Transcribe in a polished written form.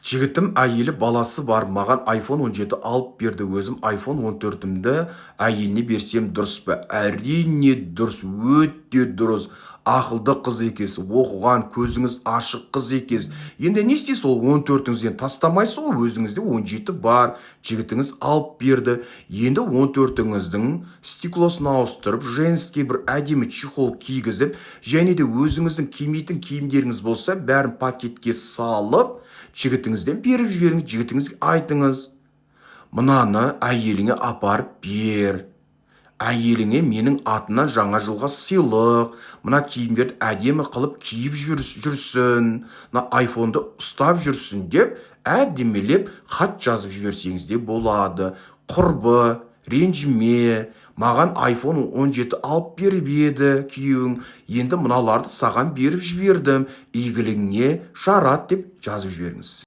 Жігітім әйелі баласы бар, маған iPhone 17 алып берді. Өзім iPhone 14-імді әйеліне берсем дұрыс па? Әрине дұрыс, өте дұрыс. Ақылды қыз екес, оқыған, көзіңіз ашық қыз екес. Енді не істейсіз, ол 14-іңізден тастамайсыз ғой, өзіңізде 17 бар, жігітіңіз алып берді. Енді 14-іңіздің стеклосын ауыстырып, женский бір әдемі чехол кигізіп, және де өзіңіздің кимейтін киімдеріңіз болса, бәрін пакетке салып, жігітіңізден беріп жіберіңіз, жігітіңізге айтыңыз, мынаны әйеліңе апарып бер. Әйеліңе менің атынан жаңа жылға сыйлық, мына киімдерді әдемі қылып киіп жүрсін, мына айфонды ұстап жүрсін деп, әдемелеп хат жазып жіберсеңіз де болады. Құрбы, ренжіме, маған iPhone 17 алып беріп еді күйеуің, енді мыналарды саған беріп жібердім, игілігіңе жарат деп жазып жіберіңіз.